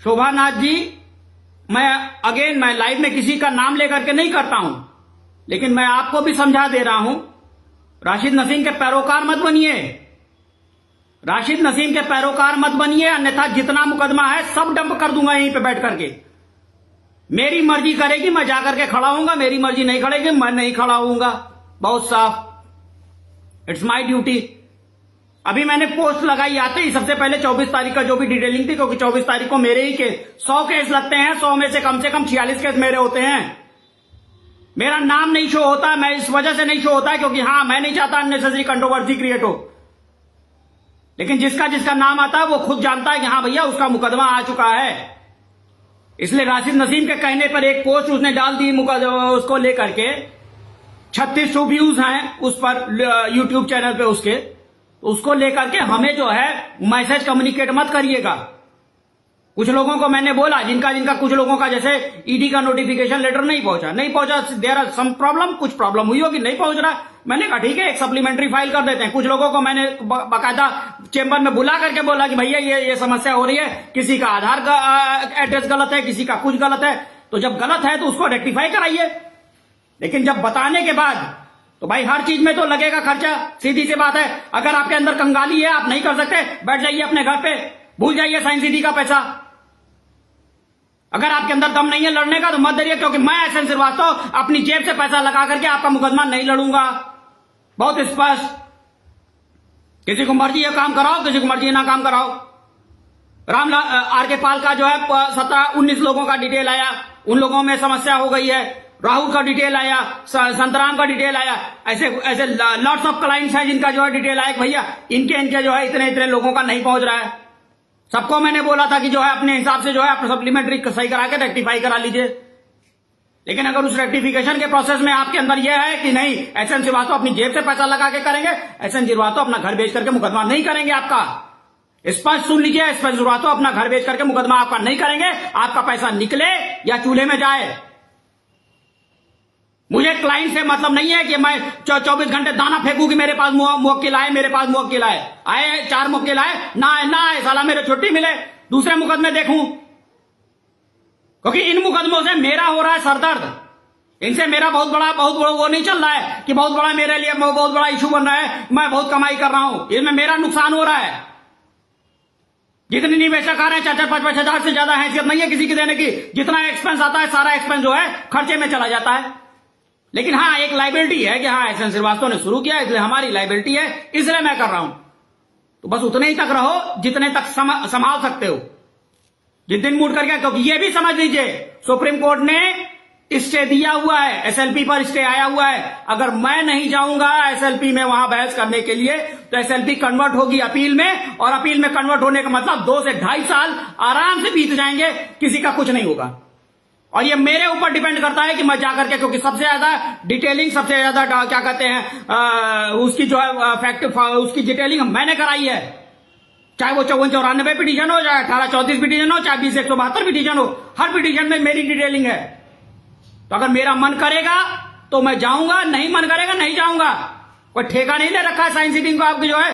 शोभानाथ जी, मैं लाइव में किसी का नाम लेकर के नहीं करता हूं, लेकिन मैं आपको भी समझा दे रहा हूं, राशिद नसीम के पैरोकार मत बनिए। राशिद नसीम के पैरोकार मत बनिए, अन्यथा जितना मुकदमा है सब डंप कर दूंगा यहीं पे बैठ करके। मेरी मर्जी करेगी मैं जाकर के खड़ा होऊंगा, मेरी मर्जी नहीं खड़ेगी मैं नहीं खड़ा होऊंगा। बहुत साफ, इट्स माई ड्यूटी। अभी मैंने पोस्ट लगाई आते ही सबसे पहले 24 तारीख का जो भी डिटेलिंग थी, क्योंकि 24 तारीख को मेरे ही केस 100 केस लगते हैं, 100 में से कम 46 केस मेरे होते हैं। मेरा नाम नहीं शो होता, मैं इस वजह से नहीं शो होता है क्योंकि हाँ, मैं नहीं चाहता अननेसेसरी कंट्रोवर्सी क्रिएट हो, लेकिन जिसका जिसका नाम आता है वो खुद जानता है कि हाँ भैया उसका मुकदमा आ चुका है। इसलिए राशिद नसीम के कहने पर एक पोस्ट उसने डाल दी उसको लेकर के, 3600 व्यूज हैं उस पर यूट्यूब चैनल पे उसको लेकर के हमें जो है मैसेज कम्युनिकेट मत करिएगा। कुछ लोगों को मैंने बोला, जिनका कुछ लोगों का जैसे ईडी का नोटिफिकेशन लेटर नहीं पहुंचा, देयर आर सम प्रॉब्लम, कुछ प्रॉब्लम हुई होगी, नहीं पहुंच रहा। मैंने कहा ठीक है, एक सप्लीमेंट्री फाइल कर देते हैं। कुछ लोगों को मैंने बाकायदा चेंबर में बुला करके बोला कि भैया ये समस्या हो रही है, किसी का आधार का एड्रेस गलत है, किसी का कुछ गलत है, तो जब गलत है तो उसको रेक्टिफाई कराइए। लेकिन जब बताने के बाद तो भाई हर चीज में तो लगेगा खर्चा, सीधी सी बात है। अगर आपके अंदर कंगाली है, आप नहीं कर सकते, बैठ जाइए अपने घर पे, भूल जाइए साइंस सिटी का पैसा। अगर आपके अंदर दम नहीं है लड़ने का तो मत डरिए, क्योंकि मैं एसएन श्रीवास्तव अपनी जेब से पैसा लगा करके आपका मुकदमा नहीं लड़ूंगा। बहुत स्पष्ट, किसी को मर्जी ये काम कराओ, किसी को मर्जी ये ना काम कराओ। आर के पाल का जो है 17-19 लोगों का डिटेल आया, उन लोगों में समस्या हो गई है। राहुल का डिटेल आया, संतराम का डिटेल आया, ऐसे लॉट्स ऑफ क्लाइंट्स हैं जिनका जो है डिटेल आया भैया इनके जो है इतने लोगों का नहीं पहुंच रहा है। सबको मैंने बोला था कि जो है अपने हिसाब से जो है अपना सप्लीमेंट्री सही करा के रेक्टिफाई करा लीजिए। लेकिन अगर उस रेक्टिफिकेशन के प्रोसेस में आपके अंदर यह है कि नहीं, एसएन श्रीवास्तव अपनी जेब से पैसा लगा के करेंगे, एसएन श्रीवास्तव अपना घर बेच करके मुकदमा नहीं करेंगे आपका। स्पष्ट सुन लीजिए, एसएन श्रीवास्तव अपना घर बेच करके मुकदमा आपका नहीं करेंगे। आपका पैसा निकले या चूल्हे में जाए। मुझे क्लाइंट से मतलब नहीं है कि मैं 24 घंटे दाना फेंकू कि मेरे पास मुवक्किल आए, मेरे पास मुवक्किल आए 4 मुवक्किल आए, ना आए साला मेरे छुट्टी मिले, दूसरे मुकदमे देखूं। क्योंकि इन मुकदमों से मेरा हो रहा है सरदर्द। इनसे मेरा बहुत बड़ा वो नहीं चल रहा है कि बहुत बड़ा मेरे लिए बहुत बड़ा इशू बन रहा है, मैं बहुत कमाई कर रहा हूं, इसमें मेरा नुकसान हो रहा है। जितनी निवेशक आ रहे हैं 4-5 हजार से ज्यादा हैसियत नहीं है किसी की देने की। जितना एक्सपेंस आता है सारा एक्सपेंस जो है खर्चे में चला जाता है। लेकिन हाँ, एक लाइबिलिटी है कि हाँ एसएन श्रीवास्तव ने शुरू किया, इसलिए हमारी लाइबिलिटी है, इसलिए मैं कर रहा हूं। तो बस उतने ही तक रहो जितने तक संभाल सकते हो। जिस दिन मूड करके, क्योंकि ये भी समझ लीजिए सुप्रीम कोर्ट ने स्टे दिया हुआ है, एसएलपी पर स्टे आया हुआ है। अगर मैं नहीं जाऊंगा एसएलपी में वहां बहस करने के लिए तो एसएलपी कन्वर्ट होगी अपील में, और अपील में कन्वर्ट होने का मतलब 2 से 2.5 साल आराम से बीत जाएंगे, किसी का कुछ नहीं होगा। और ये मेरे ऊपर डिपेंड करता है कि मैं जाकर के, क्योंकि सबसे ज्यादा डिटेलिंग, सबसे ज्यादा क्या कहते हैं उसकी जो है फैक्ट, उसकी डिटेलिंग मैंने कराई है। चाहे वो 54-94 पिटीशन हो, चाहे 18-34 पिटीशन हो, चाहे 20-172 पिटीशन हो, हर पिटीशन में मेरी डिटेलिंग है। तो अगर मेरा मन करेगा तो मैं जाऊंगा, नहीं मन करेगा नहीं जाऊंगा। कोई ठेका नहीं ले रखा है साइंस सिटी को आपकी जो है